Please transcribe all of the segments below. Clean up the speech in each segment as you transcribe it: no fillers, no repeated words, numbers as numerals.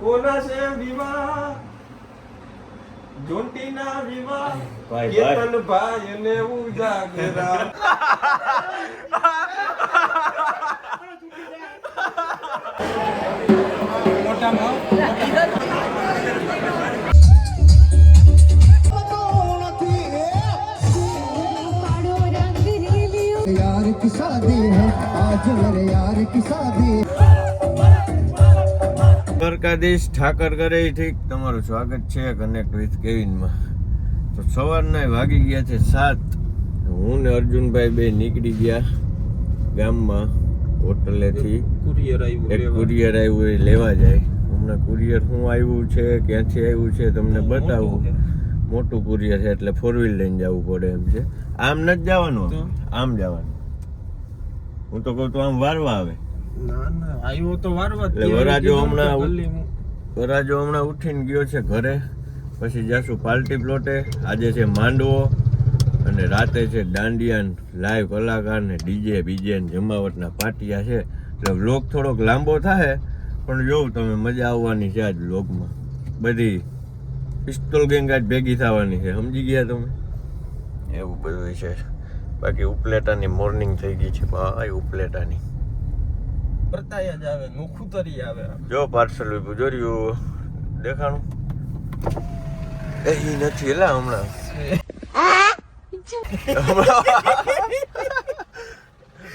કોના છે વિવાહ જોંટીના વિવાહ ભાઈ, કેતન ભાઈ ને ઉજાગરા यार की शादी है आज मेरे यार की शादी દ્વારકાધીશ ઠાકર કરે ઠીક તમારું સ્વાગત છે કનેક્ટ વિથ કેવિનમાં. તો સવારના વાગી ગયા છે 7. હું ને અર્જુનભાઈ બે નીકળી ગયા ગામમાં હોટલેથી. એક કુરિયર આવ્યું એ લેવા જાય. હમણાં કુરિયર શું આવ્યું છે, ક્યાંથી આવ્યું છે તમને બતાવું. મોટું કુરિયર છે એટલે 4 વ્હીલ લઈને જવું પડે એમ છે. આમ નથી જવાનું, આમ જવાનું. હું તો કહું તો આમ વારવા આવે. ના ના આવ્યો તો વારવા એટલે વરાજો હમણાં ઉઠીને ગયો છે ઘરે. પછી જાશું પાર્ટી પ્લોટે. આજે છે માંડવો અને રાતે છે દાંડિયા, લાઈવ કલાકાર ને ડીજે બીજે જમાવટના પાટિયા છે. એટલે વ્લોગ થોડોક લાંબો થાય પણ જોઉં તમે મજા આવવાની છે આજ વ્લોગમાં. બધી પિસ્તોલ ગેંગ આજ ભેગી થવાની છે, સમજી ગયા તમે? એવું બધું છે. બાકી ઉપલેટાની મોર્નિંગ થઈ ગઈ છે ભાઈ. ઉપલેટાની પરતાયા જ આવે, મુખુતરી આવે. જો પાર્સલ જોર્યું દેખાણું એ નથી એલા હમણાં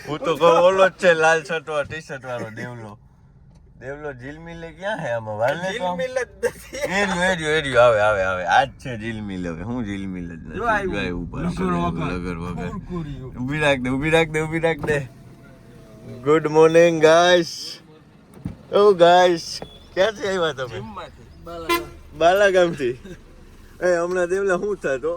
હું તો કહું ઓલો જ છે લાલ શર્ટ વાળો ટી શર્ટ વાળો દેવલો જીલમિલે ક્યાં હે આમાં વાલે તો એર્યું આવે આજ છે જીલમિલ. હવે હું જીલમિલ જ નથી ઉપર લગર વગર. ઊભી રાખ દે. Good morning guys. ઓ ગાઈસ ક્યાંથી આવ્યા તમે? બાલાગામથી. એ હમણાં દેવલા શું થતો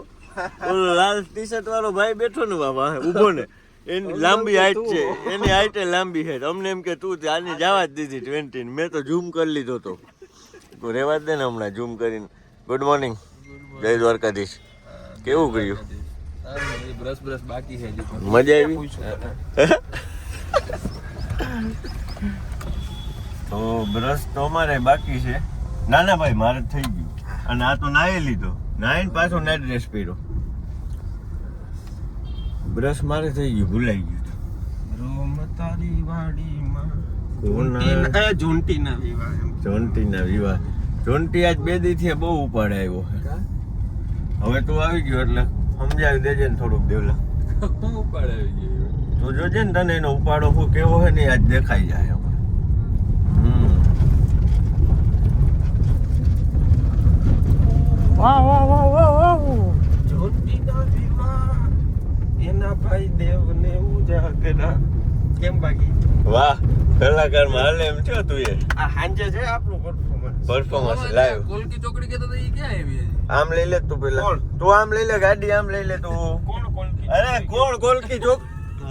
ઓલો લાલ ટી શર્ટ વાળો ભાઈ બેઠો ને બાબા ઊભો ને, એની લાંબી હાઈટ છે, એની હાઈટ લાંબી છે. અમને એમ કે તું આને જવા જ દીધી 20 ને. મેં તો ઝૂમ કરી લીધો તો રેવા દે ને હમણાં ઝૂમ કરીને. ગુડ મોર્નિંગ, જય દ્વારકાધીશ. કેવું કર્યું? બ્રશ બાકી છે. મજા આવી? તો બ્રશ તો અમારે બાકી છે. ના ભાઈ મારે થઈ ગયું. અને આ તો નાહી લીધો, નાહીને પાછો નાઈટ ડ્રેસ પહેર્યો. બ્રશ મારે થઈ ગયું, ભૂલાઈ ગયું. રોમ તારી વાડીમાં જોન્ટીના વિવાહ. જોન્ટી આજ 2 દીથી બહુ ઉપાડે આવ્યો. હવે તું આવી ગયો એટલે સમજાવી દેજે ને થોડુંક દેવલા. ઉપાડે આવી ગયો તો જોજે ને તને એનો ઉપાડો શું કેવો છે ને આજ દેખાઈ જાય. વાહ જોતીના વિવાહ એના ભાઈ દેવને ઉજાગરા. કેમ બાકી? વાહ, કલાકારમાં હાલે એમ થયો તું એ. આ હાંજે છે આપણું પરફોર્મન્સ લાઈવ. કોલકી ચોકડી કે તો ઈ ક્યાં આવી? આમ લઈ લે તું પેલા. તું આમ લઈ લે ગાડી, આમ લઈ લે તું. કોણ કોલકી? અરે કોણ કોલકી ચોક?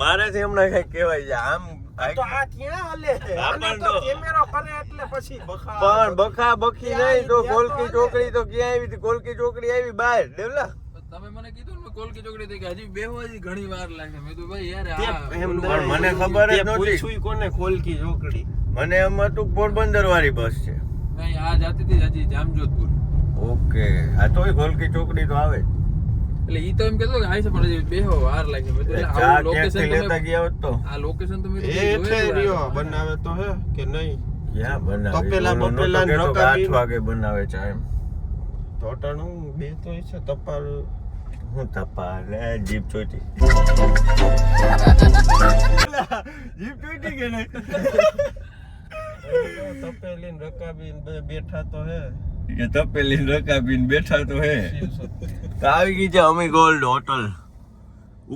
મારેથી હમણાં કઈ કહેવાય છે આમ. તો આ ક્યાં હાલે? આને તો કેમેરો ફરે એટલે પછી બખા. પણ બખા બખી નહીં તો કોલકી ચોકડી તો ક્યાં આવી હતી? કોલકી ચોકડી આવી બહાર દેવલા. તમે મને કીધું ને કોલકી ચોકડી થી કે હજી બેહવા ઘણી વાર લાગે. મેં તો ભાઈ યાર પણ મને ખબર જ નહોતી. પૂછ્યું કોને કોલકી ચોકડી? મને એમ હતું પોરબંદર વાળી બસ છે. નહીં, આ જાતી હતી હજી જામજોધપુર. ઓકે, આ તોય કોલકી ચોકડી તો આવે જ. એટલે ઈ તો એમ કહેતો કે આઈ છે પણ હજી બેહવા વાર લાગે. મેં તો ચા આ લોકેશન લેતા ગયા હોત તો. આ લોકેશન તો મેં એ છે રિયો બનાવે તો હે કે નહીં? ક્યાં બનાવે? તપેલા બપેલા ને 8 વાગે બનાવે ચા એમ. ટોટાનું 2 તો છે તપાલ. હું તપા લે જીપ ચોટી. જીપ ચોટી કે નહીં? તપેલી ને રકાબી બેઠા તો હે. એ તપેલી રકાબીને બેઠા તો હે. તો આવી ગઈ છે અમી ગોલ્ડ હોટલ.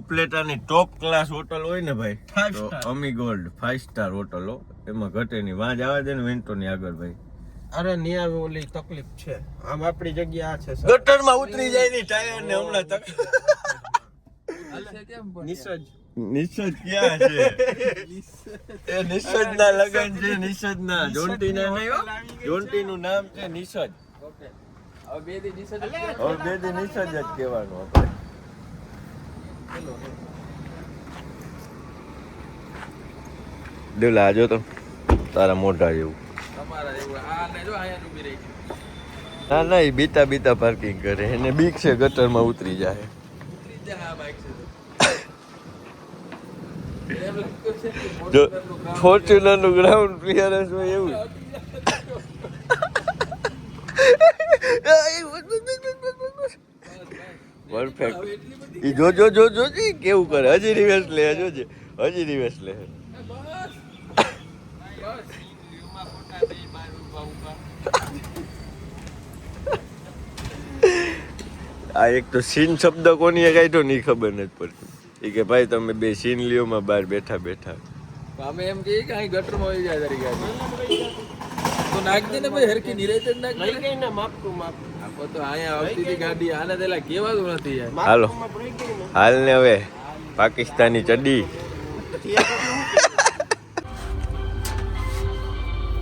ઉપલેટાની ટોપ ક્લાસ હોટલ હોય ને ભાઈ, તો અમી ગોલ્ડ 5 સ્ટાર હોટલ હો. એમાં ઘટે નહીં. વાં જવા દે ને વિન્ટોની આગળ ભાઈ. અરે નિયા ઓલી તકલીફ છે. આમ આપણી જગ્યા આ છે ગટરમાં ઉતરી જાય ની ટાયર ને હમણાં તક. નિસજ નિસજ ક્યાં છે? એ નિસજ ના લગન છે. નિસજ ના જોન્ટી ના નહીં હો. જોન્ટી નું નામ છે નિસજ. હવે બે દી નિસજ હવે 2 દી નિસજ જ કહેવાનું આપણે. દેવલા આજો તો તારા મોઢા જેવું. તમારા એવું આ ને જો અહીંયા ઊભી રહી ના ના એ બીતા બીતા પાર્કિંગ કરે એને બીક છે ગટરમાં ઉતરી જાય આ બાઈક છે જો ફોર્ચ્યુનર નું ગ્રાઉન્ડ ક્લિયરન્સ હોય એવું પરફેક્ટ ઈ જો જો જો જો જી કેવું કરે હજી રિવર્સ લે જોજે હજી રિવર્સ લે આ એક તો સીન શબ્દ કોની કાઢ્યો નહીં ખબર નથી પડતી એ કે ભાઈ તમે બે સીન લ્યો માં બહાર બેઠા બેઠા અમે એમ કહીએ કે અહીં ગટરમાં આવી જાય તારી ગાડી તો નાખજે ને ભાઈ હરખી નિરાતે જ નાખ લઈ ગઈ ને માપતું માપ આપો તો અહીંયા આવતી હતી ગાડી આને પેલા કેવાતું નથી યાર હાલો હાલ ને હવે પાકિસ્તાની ચડ્ડી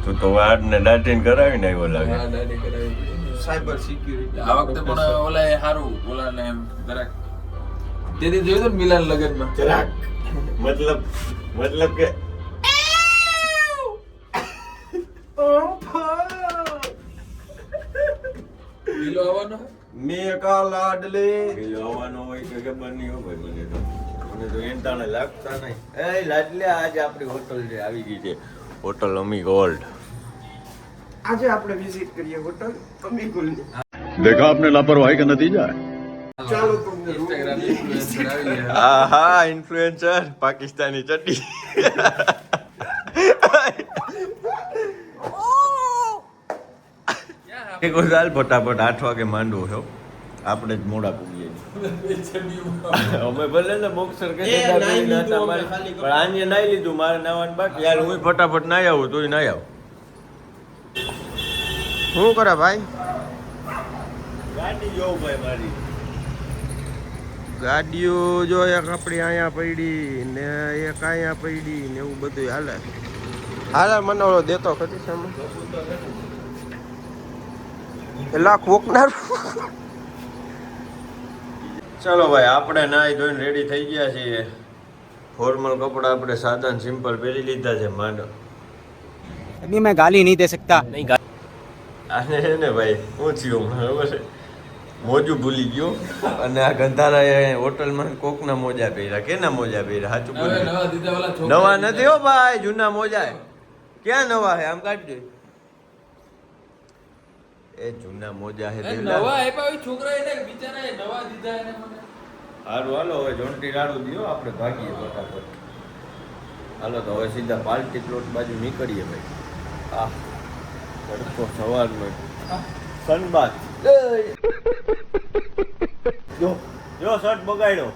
તું તો વાડ ને દાટીને કરાવીને આવ્યો લાગે આ દાડી કરાવી સાયબર સિક્યુરિટી આ વખતે પણ ઓલા એ સારું ઓલા ને એમ જરાક તેથી જોયું તો મિલાન લગનમાં જરાક મતલબ કે લીલો આવવાનો મેં કા લાડલે આવવાનો હોય કે ખબર નહીં હોય ભાઈ મને તો એંટાણે લાગતા નહીં એ લાડલે આજે આપણી હોટલ જે આવી ગઈ છે હોટલ અમી ગોલ્ડ આજે આપણે વિઝિટ કરીએ હોટલ અમીગુલ देखा आपने लापरवाही का नतीजा है ચાલો તમને ઇન્સ્ટાગ્રામ ઇન્ફ્લુએન્સર આવી ગયા આહા ઇન્ફ્લુએન્સર પાકિસ્તાની ચડ્ડી એક ચાલ ફટાફટ 8 વાગે માંડવો છો આપણે જ મોડા પૂગીએ અમે ભલે ને બોક્સર કે પણ આને નાઈ લીધું મારે નાવાનું બાકી યાર હું ફટાફટ નાઈ આવું તોય નાઈ આવ શું કરે ભાઈ ગાડી જોઉં ભાઈ મારી ગાડીઓ જો એક આપણી અહીંયા પડી ને એક અહીંયા પડી ને એવું બધું હાલે હાલે મને ઓલો દેતો ખરી સામે પેલા કોકનાર ચલો ભાઈ આપણે નાઈ ધોઈને રેડી થઈ ગયા છીએ ફોર્મલ કપડા આપણે સાદા ને સિમ્પલ પહેરી લીધા છે માંડો अभी मैं गाली नहीं दे सकता नहीं આને છે ને ભાઈ હું થયું બરાબર છે મોજું ભૂલી ગયો અને આ ગંધારા હોટલમાં કોકના મોજા પહેર્યા કેના મોજા પહેર્યા સાચું હવે બોલ નવા દીધા વાળા છોકરા નવા નથી હો ભાઈ જૂના મોજા ક્યાં નવા છે આમ કાઢજો એ જૂના મોજા છે એ દેવલા નવા આપ્યા હોય છોકરા એને બિચારા એ નવા દીધા એને મને હારું હાલો હવે જોંટી રાડું દિયો આપણે ભાગીએ ફટાફટ હાલો તો હવે સીધા પાલટી પ્લોટ બાજુ નીકળીએ ભાઈ આ તડકો સવારમાં સનબાથ જો જો શર્ટ બગાડ્યો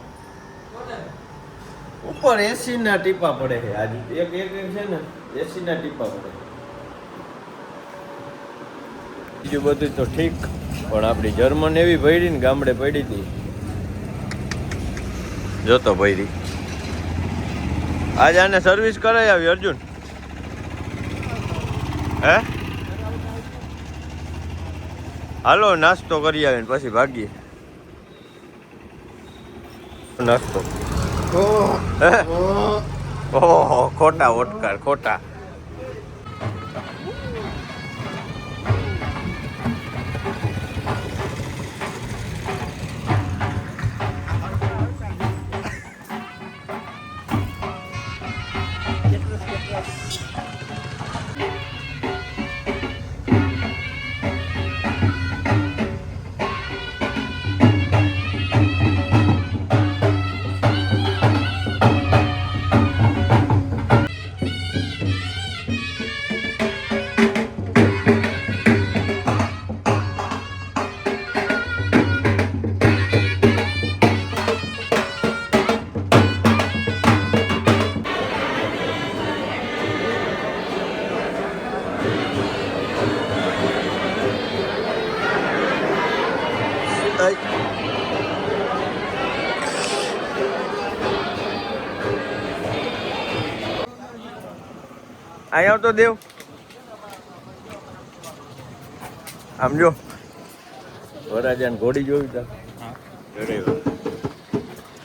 ઉપર એસી ના ટીપા પડે છે આજે એક એક છે ને એસી ના ટીપા પડે બીજું બધું તો ઠીક પણ આપણી જર્મન એવી પડી ને ગામડે પડી હતી જોતો ભૈરી આજ આને સર્વિસ કરાઈ આવી અર્જુન હે હાલો નાસ્તો કરી આવીને પછી ભાગીએ નાસ્તો ઓહો ખોટા ઓટકાર ખોટા અહીંયા આવતો દેવ આમ જો વરાજાને ઘોડી જોઈ તા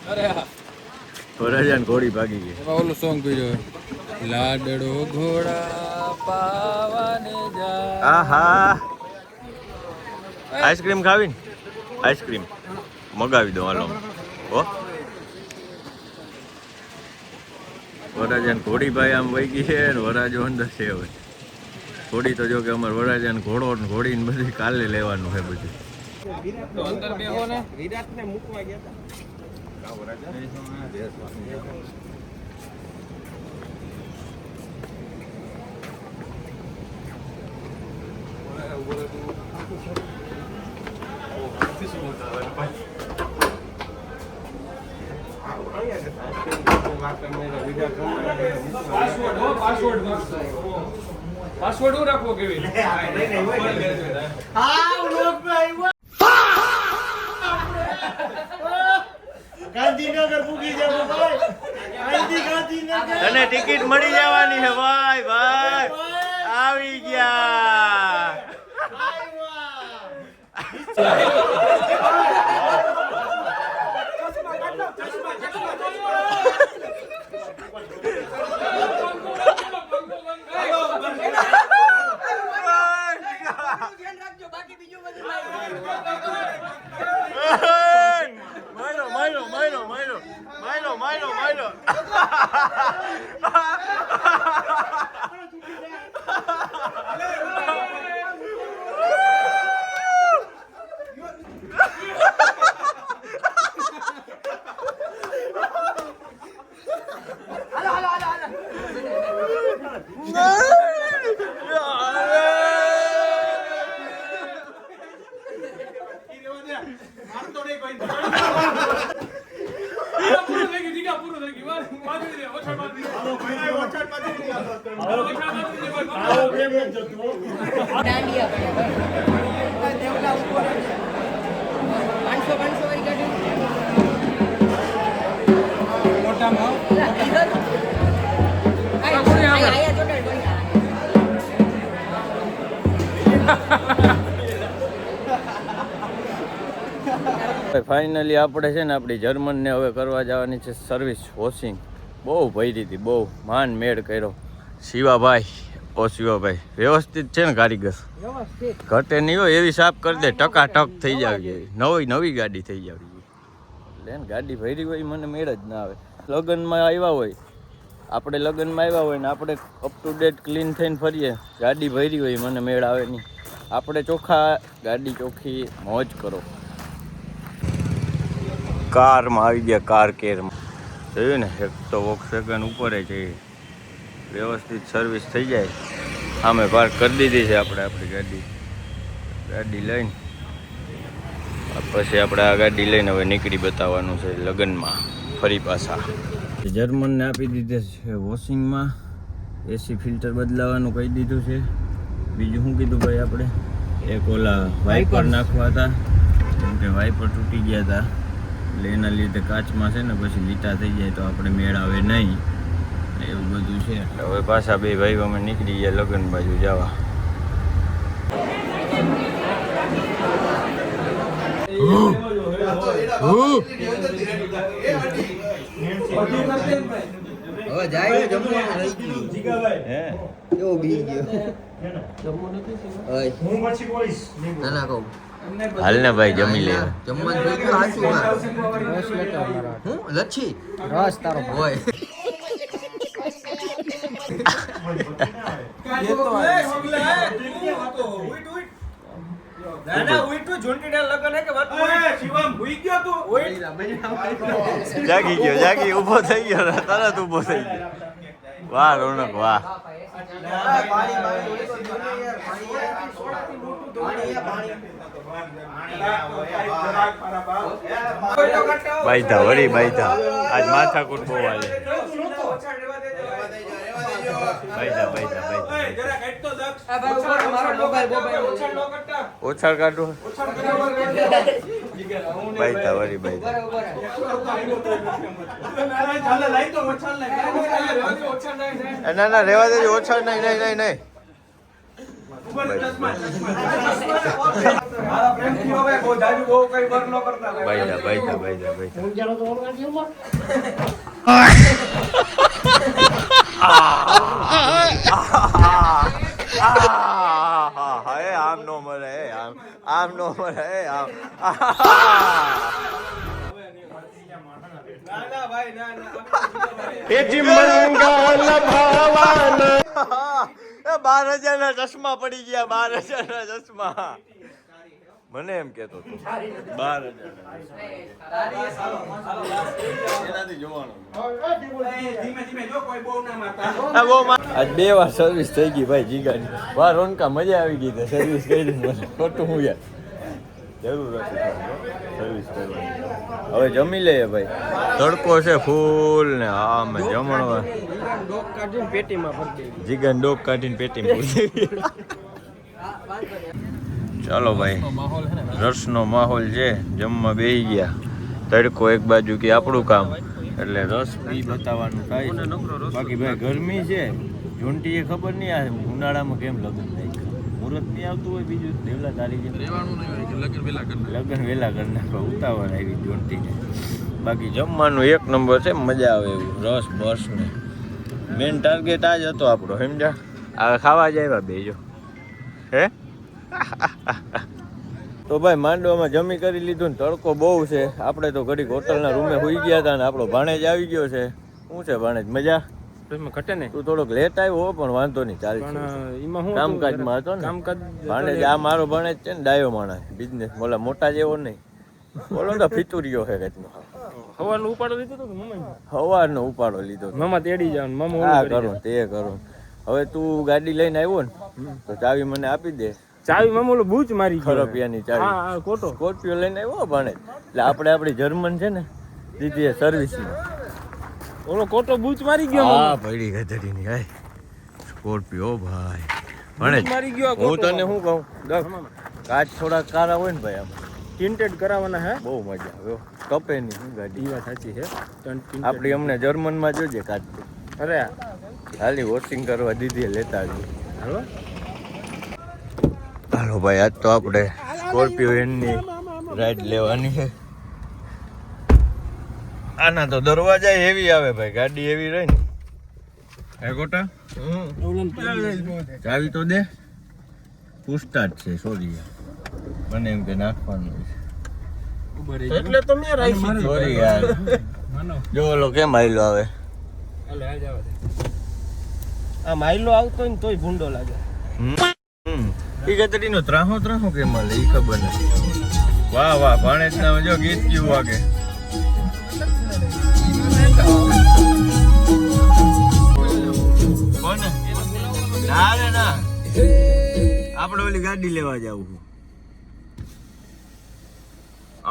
અરે હા વરાજાને ઘોડી ભાગી ગઈ એમાં ઓલું સોંગ પીડ્યો લાડડો ઘોડા પાવાની જા. આહા આઈસ્ક્રીમ ખાવી ને આઈસ્ક્રીમ મગાવી દો હાલો હો વરાજાને ઘોડીભાઈ આમ વહી ગઈ છે ને વરાજો અંદર છે હવે ઘોડી તો જો કે અમારે વરાજાને ઘોડો ને ઘોડી ને બધી કાલે લેવાનું છે બધું તો અંદર બેહો ને. વિરાટને મૂકવા ગયા પાસવર્ડ હું રાખવો કેવી તને ટિકિટ મળી જવાની છે ભાઈ ભાઈ આવી ગયા માયલો ફાઇનલી આપણે છે ને આપણી જર્મનને હવે કરવા જવાની છે સર્વિસ વોશિંગ બહુ ભરી હતી બહુ માન મેળ કર્યો શિવાભાઈ વ્યવસ્થિત છે ને કારીગર ઘટે નહીં હોય એવી સાફ કરી દે ટકાટક થઈ જાવી જોઈએ નવી ગાડી થઈ જાવી જોઈએ એટલે ગાડી ભરી હોય મને મેળ જ ના આવે લગ્નમાં આવ્યા હોય આપણે લગ્નમાં આવ્યા હોય ને આપણે અપ ટુ ડેટ ક્લીન થઈને ફરીએ ગાડી ભરી હોય મને મેળ આવે નહીં આપણે ચોખ્ખા ગાડી ચોખ્ખી મોજ કરો કારમાં આવી ગયા કાર કેરમાં જોયું ને એક તો વોક્સવેગન ઉપર છે વ્યવસ્થિત સર્વિસ થઈ જાય સામે પાર્ક કરી દીધી છે આપણે આપણી ગાડી લઈને પછી આપણે આ ગાડી લઈને હવે નીકળી બતાવવાનું છે લગ્નમાં ફરી પાછા જર્મનને આપી દીધે છે વોશિંગમાં એસી ફિલ્ટર બદલાવાનું કહી દીધું છે બીજું શું કીધું ભાઈ આપણે એક ઓલા વાઇપર નાખવા હતા કેમ કે વાઇપર તૂટી ગયા હતા એટલે એના લીધે કાચમાં છે ને પછી લીટા થઈ જાય તો આપણે મેળ આવે નહીં એવું બધું છે એટલે હવે પાછા બે ભાઈઓ અમે નીકળી ગયા લગ્ન બાજુ જવા હવે જાય જમવાનું રહી ગયું હે કેવો બી ગયો ના ના કહું હાલ ને ભાઈ જમી લે જમવાનું થઈ ગયું હું લચ્છી રસ તારો હોય જાગી ઊભો થઈ ગયો તરત ઊભો થઈ ગયો વાહ રોનક વાહ બાઈધા વળી બાઈધા આજ માથાકૂટ બહુ હાલે ઓછાળ કાઢું બાઈધા વળી બાઈધા ના રેવા દેજો ઓછાળ નહીં બાઈધા આમ નો મરે આમ નો મરે આમ એ 12,000 ના ચશ્મા પડી ગયા 12,000 ના ચશ્મા મને એમ કેતો હતો 12,000 આજ 2 વાર સર્વિસ થઈ ગઈ ભાઈ જીગાની વાહ રોનકા મજા આવી ગઈ સર્વિસ કરી મને ખોટું હું યાર જરૂર હતી સર્વિસ કરવાની હવે જમી લઈએ ભાઈ તડકો છે ફૂલ ને હા મેં જમણવા જીગન ડોક કાઢીને પેટીમાં પૂરી ચાલો ભાઈ રસનો માહોલ છે જમવા બેસી ગયા તડકો એક બાજુ કે આપણું કામ એટલે રસ બી બતાવવાનું થાય બાકી ભાઈ ગરમી છે જોન્ટીએ ખબર નહીં આ ઉનાળામાં કેમ લગ્ન થાય મુહૂર્ત નહીં આવતું હોય બીજું દેવલા તારી જેમ લગ્ન વહેલા કરી નાખો ઉતાવળ આવી જોન્ટીને બાકી જમવાનું એક નંબર છે મજા આવે એવું રસ બસ ને મેન ટાર્ગેટ આ જ હતો આપણો સમજા આ ખાવા જ આવ્યા બેજો હે તો ભાઈ માંડવામાં જમી કરી લીધું ને તડકો બહુ છે આપણે તો ઘડીક હોટલના રૂમે હોઈ ગયા હતા ને આપણો ભાણેજ આવી ગયો છે શું છે ભાણેજ મજા ઘટે ને તું થોડોક લેટ આવ્યો પણ વાંધો નહીં ચાલ કામકાજમાં હતો ને ભાણેજ આ મારો ભાણેજ છે ને ડાયો માણસ બિઝનેસ ઓલા મોટા જેવો નહીં બોલો તો ફિતુરિયો છે કંઈકનો હવાનો ઉપાડો લીધો તો હવાનો ઉપાડો લીધો મામા તેડી જાવ મામા હા કરું તે કરું હવે તું ગાડી લઈને આવ્યો ને તો ચાવી મને આપી દે ચાવી મામા ઓલો બૂચ મારી રૂપિયાની ચાવી હા કોટો સ્કોર્પિયો લઈને આવ્યો ભાણે એટલે આપણે આપણી જર્મન છે ને દીધી સર્વિસમાં ઓલો કોટો બૂચ મારી ગયો હા પડી ગધડીની હાય સ્કોર્પિયો ભાઈ ભાણે મારી ગયો હું તને શું કહું કાચ થોડા કારા હોય ને ભાઈ આમ ટિન્ટેડ કરાવવાના હે બહુ મજા આવે કપે નહીં શું ગાડી ઈ વાત સાચી છે આપણી અમને જર્મનમાં જોજે કાચ અરે ખાલી વોશિંગ કરવા દીધી લેતા આવી હાલો હાલો ભાઈ આજ તો આપણે સ્કોર્પિયો એની રાઈડ લેવાની છે આના તો દરવાજા હેવી આવે ભાઈ ગાડી એવી રહી ને હે ગોટા ચાવી તો દે પૂછતા જ છે સોરી મને એમ કે નાખવાનું છે એટલે તો મેં રાખી સોરી યાર જો ઓલો કેમ આયલો આવે આ માઇલો આવતો હોય ને તોય ભૂંડો લાગે ઈ ગતડીનો ત્રાહો કેમ મળે ઈ ખબર નથી વાહ વાહ ભાણેજના જો ગીત કેવું વાગે કોણ ના રે ના આપણે ઓલી ગાડી લેવા જાવું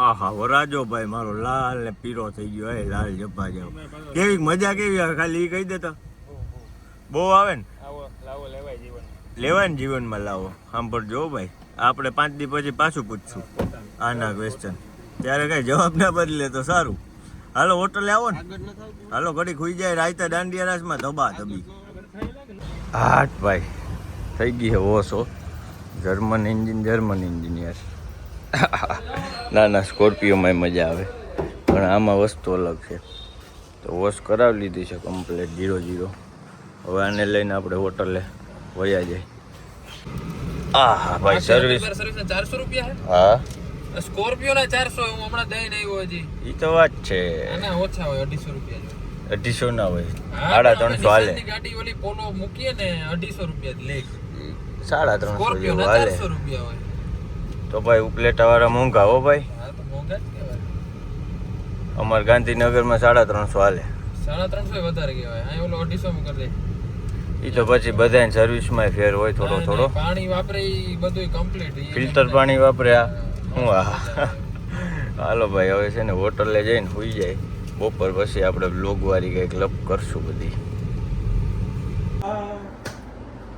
આહા વરાજો ભાઈ મારો લાલ ને પીરો થઈ ગયો હે લાલ જપા જાવ કેવી મજા કેવી આવે ખાલી ઈ કહી દેતા બહુ આવે ને લેવાય ને જીવનમાં લાવો સાંભળજો ભાઈ આપણે 5 દી પછી પાછું પૂછશું આના ક્વેશ્ચન ત્યારે કઈ જવાબ ના બદલે તો સારું હાલો હોટલે આવો ને હાલો ઘડી ખુઈ જાય રાયતા દાંડિયા રાસમાં ધબા ધબી હાટ ભાઈ થઈ ગઈ છે ઓસો જર્મન એન્જિનિયર ના ના સ્કોર્પિયોમાં મજા આવે પણ આમાં વસ્તુ અલગ છે તો વોશ કરાવી લીધી છે કમ્પ્લીટ 0-0 હવે આને લઈને આપણે હોટલે વયા જાય ભાઈ સર્વિસ 400 રૂપિયા હા સ્કોર્પિયો ના 400 હું હમણાં દઈ નહીં હોય હજી ઈ તો વાત છે આના ઓછા હોય 250 રૂપિયા 250 ના હોય 350 હાલે ગાડી ઓલી પોલો મૂકીએ ને 250 રૂપિયા લે 350 સ્કોર્પિયો ના 400 રૂપિયા હોય તો ભાઈ ઉપલેટા વાળા મોંઘા હો ભાઈ હા તો મોંઘા જ કહેવાય અમાર ગાંધીનગરમાં 350 હાલે 350 વધારે કહેવાય આ ઓલો 250 માં કરી દે ઈ તો પછી બધાય સર્વિસમાં ફેર હોય થોડો પાણી વાપરે ઈ બધું કમ્પ્લીટ ફિલ્ટર પાણી વાપરે હું હાલો ભાઈ હવે છે ને હોટલે જઈને સુઈ જાય બપોર પછી આપણે બ્લોગ વાળી કંઈક લપ કરશું બધી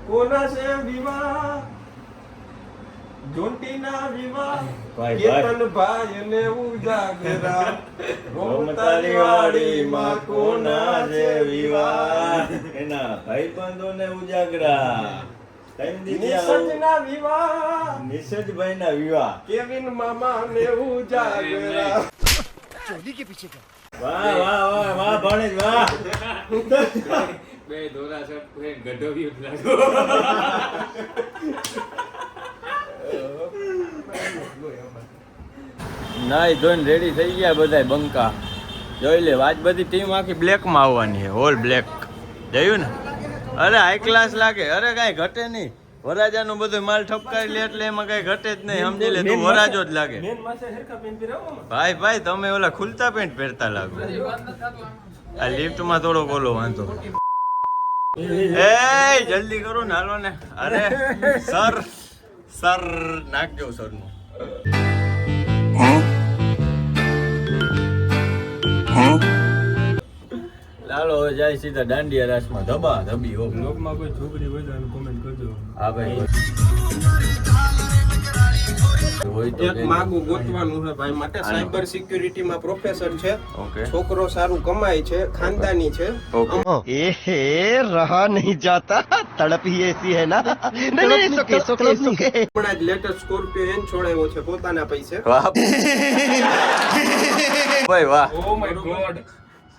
કોના છે વિવાહ જોંટીના વિવાહ ભાઈ કેતન ભાઈ ને ઉજાગરા ગોમતારી વાડીમાં કોના છે વિવાહ એના ભાઈબંધોને ઉજાગરા નિસજના વિવાહ નિસજભાઈના વિવાહ કેવિન મામા ને ઉજાગરા વાહ ભાણેજ વાહ બે ધોરા શર્ટ પહેરીને ગઢો બી લાગો. નાઈ ધોઈને રેડી થઈ ગયા બધા બંકા. જોઈ લે આજ બધી ટીમ આખી બ્લેકમાં આવવાની છે, હોલ બ્લેક. જોયું ને? અરે હાઈ ક્લાસ લાગે. અરે કાંઈ ઘટે નહીં. વરાજાનું બધું માલ ઠપકારી લે એટલે એમાં કાંઈ ઘટે જ નહીં. સમજી લે તું વરાજો જ લાગે. ભાઈ ભાઈ તમે ઓલા ખુલતા પેન્ટ પહેરતા લાગો. આ લિફ્ટમાં થોડો બોલો વાંધો. એ જલ્દી કરો ને, હાલો ને. અરે સર નાખજો સરનું. ચાલો હવે જાય સીધા દાંડિયા રાસમાં. ધબા ધબી હો. બ્લોગમાં કોઈ છોકરી હોય તો કોમેન્ટ કરજો. હા ભાઈ એક માગું ગોતવાનું છે ભાઈ માટે. સાયબર સિક્યુરિટી માં પ્રોફેસર છે. ઓકે. છોકરો સારું કમાય છે, ખાનદાની છે. ઓકે. ए रहा नहीं जाता तड़प ही ऐसी है ना नहीं सुके सुके सुके હમણાં જ લેટેસ્ટ સ્કોર્પિયો એન છોડાવ્યો છે પોતાના પૈસે. વાહ ભાઈ વાહ. Oh my God.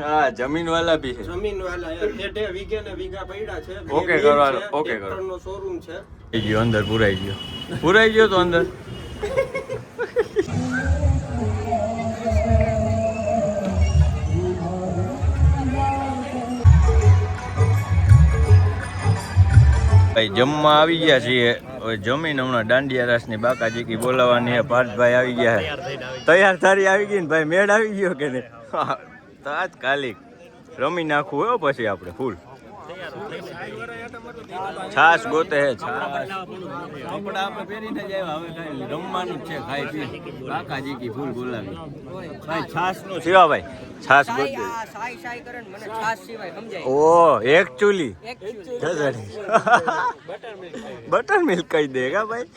હા જમીન વાલા ભી છે. જમીન વાલા યાર ઠેઠે વીઘે ને વીઘા પડ્યા છે. ઓકે કરવાનો. ઓકે કરો. ટ્રેક્ટરનો શોરૂમ છે. થઈ ગયો અંદર. પુરાઈ ગયો તો અંદર. ભાઈ જમવા આવી ગયા છીએ. હવે જમીન હમણાં દાંડિયા રાસની બાકાજીકી બોલાવવાની છે. પાર્થભાઈ આવી ગયા છે. તૈયાર થારી આવી ગઈ ને ભાઈ. મેળ આવી ગયો કે નહીં? તાત્કાલિક રમી નાખવું હોય પછી આપણે ફૂલ. છાસ ગોતે હે. છાસ કપડા આપણે પહેરીને જ આવ્યા. હવે કઈ રમવાનું જ છે. ખાઈ પી કાકાજી ફૂલ બોલાવી. ભાઈ છાસ નું સેવા ભાઈ. છાસ ગોતે. ઓ એકચ્યુઅલી બટર મિલ્ક કહી દેગા ભાઈ.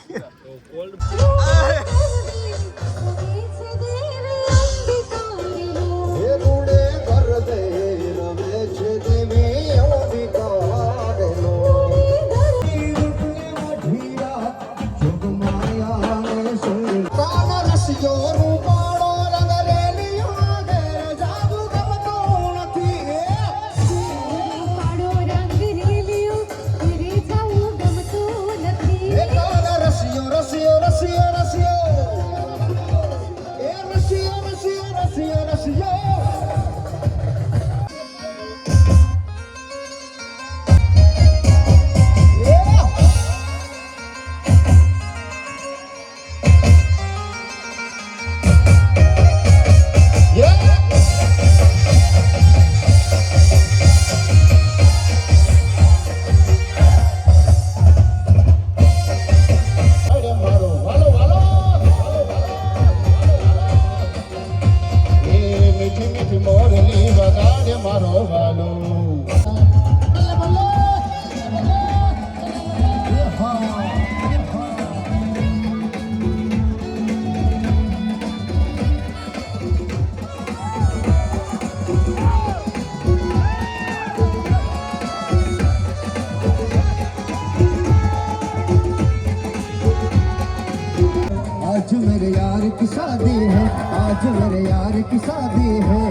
आज मेरे यार की शादी है, आज मेरे यार की शादी है,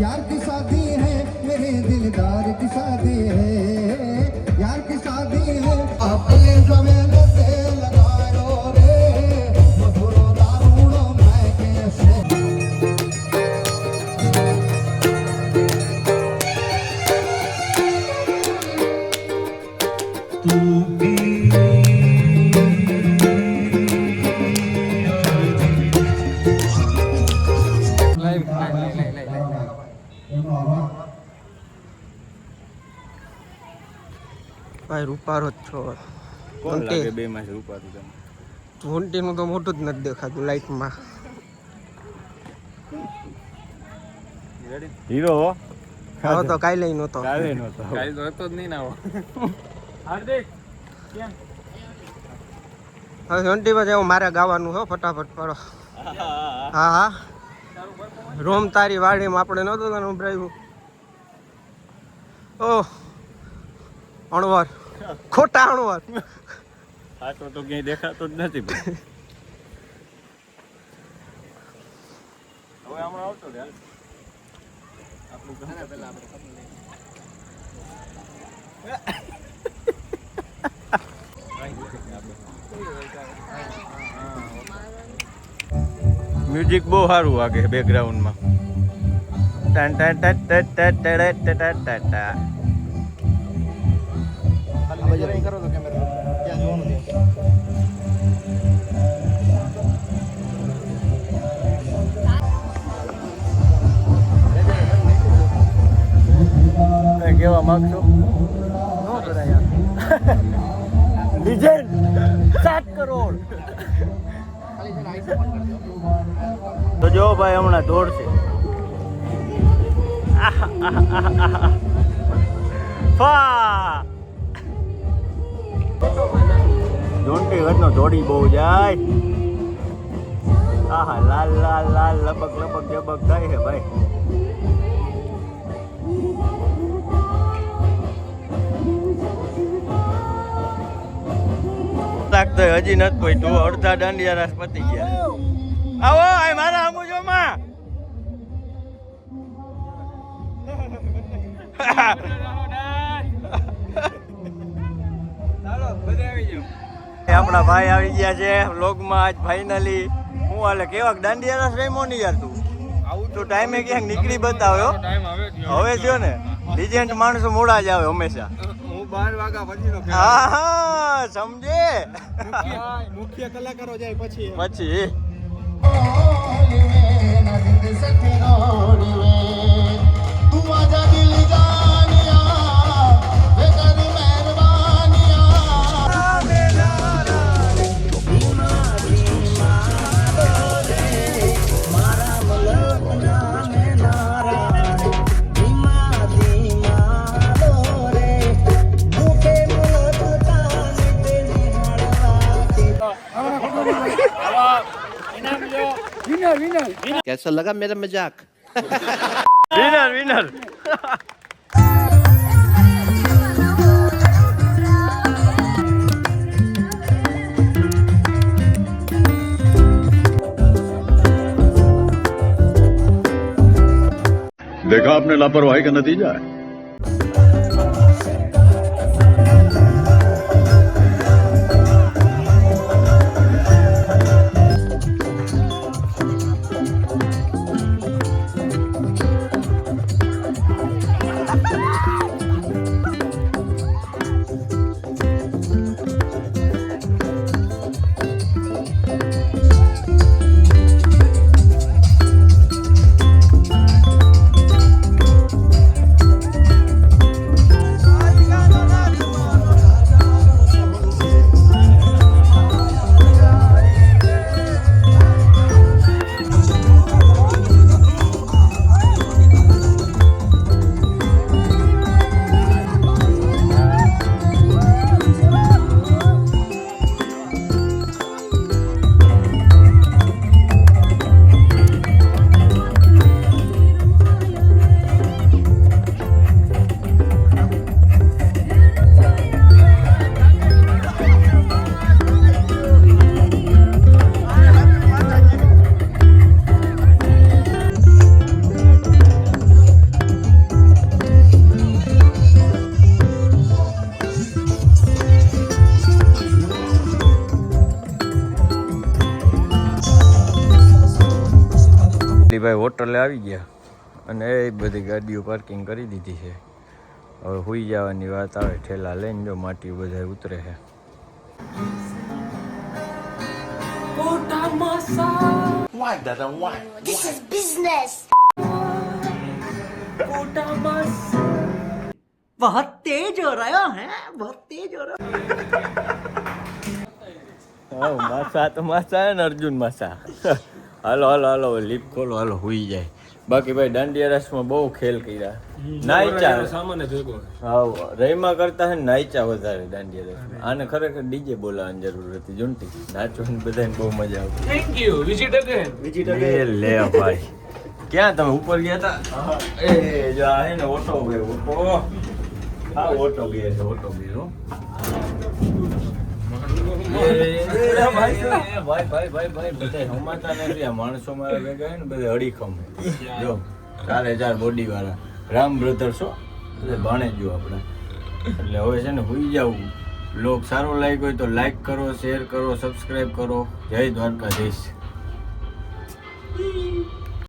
यार की शादी है, मेरे दिलदार की शादी है, यार की शादी है, अपने जमीन से लगायो रे मधुरो दारूड़ो मैं कैसे तू भी ભાઈ રૂપારો જ છો. કોણ લાગે બે માં રૂપારું તમે? ઘૂંટીનું તો મોટું જ નથી દેખાતું લાઈટમાં. હીરો હવે તો કાઈ લઈ નતો. કાલે નતો. કાઈ તો હતો જ નહીં ના. હાર્દિક હવે ઘંટીમાં જેવું મારે ગાવાનું હો. ફટાફટ પાડો. હા હા રોમ તારી વાડીમાં આપણે નહોતું તને ઉભરાયું. ઓહ અણવર ખોટા અણવર. સાચો તો ક્યાંય દેખાતો જ નથી. હવે હમણાં આવતો મ્યુઝિક બહુ સારું વાગે બેકગ્રાઉન્ડમાં. ટન ટન ટન ટન ટન ટન ટન ટન ટન. કઈ કહેવા માંગશો? લીજેન્ડ 7 કરોડ. તો જો ભાઈ હમણાં દોડશે. જોન્ટી ઘરનો દોડી બહુ જાય. આહા લાલ લાલ લાલ લબક લબક જબક થાય છે ભાઈ. લાગતો હજી નથી પહોંચ્યું. અડધા દાંડિયા રાસ પતી ગયા. આવો આ મારા આમુજોમાં. આપણા ભાઈ આવી ગયા છે વ્લોગમાં આજ ફાઇનલી. હું હાલે કેવાક દાંડિયા રાસ રમ્યો નહીં યાર તું? તો ટાઈમે ક્યાંક નીકળી બતાવ્યો. હવે થયો ને લિજેન્ડ માણસો મોડા જ આવે હંમેશા. હું 12 વાગ્યા પછીનો હા હા સમજે. મુખ્ય કલાકારો જાય પછી પછી कैसा लगा मेरा मजाक? Winner winner. देखा आपने लापरवाही का नतीजा है. ભાઈ હોટલે આવી ગયા અને એ બધી ગાડીઓ પાર્કિંગ કરી દીધી છે. હવે સુઈ જવાની વાત આવે ઠેલા લઈને. જો માટી બધા ઉતરે છે. This is business. बहुत तेज हो रहा है, बहुत तेज हो रहा હા માસા તો માસા હે ને અર્જુન માસા. હાલો હાલો હાલો લીપ ખોલો હાલો હુઈ જાય. બાકી ભાઈ દાંડિયા રાસમાં બહુ ખેલ કર્યા. નાઈચા સામાન્ય ભેગો. હા રહીમાં કરતા હે નાઈચા વધારે દાંડિયા રાસમાં. આને ખરેખર ડીજે બોલાવવાની જરૂર હતી. જોન્ટી નાચવાની બધાને બહુ મજા આવતી. Thank you. Visit again. લે ભાઈ ક્યાં તમે ઉપર ગયા હતા? એ જો આ હે ને ઓટો ગયો. હા ઓટો ગયા છે. ઓટો ગયો માણસો મારા ભેગા ને બધા અડીખમ. જો 4000 બોડી વાળા રામ બ્રધર્સ ભાણે જો આપડા એટલે હવે છે ને હોઈ જાવું. બ્લોગ સારો લાગ્યો હોય તો લાઈક કરો, શેર કરો, સબસ્ક્રાઈબ કરો. જય દ્વારકાધીશ.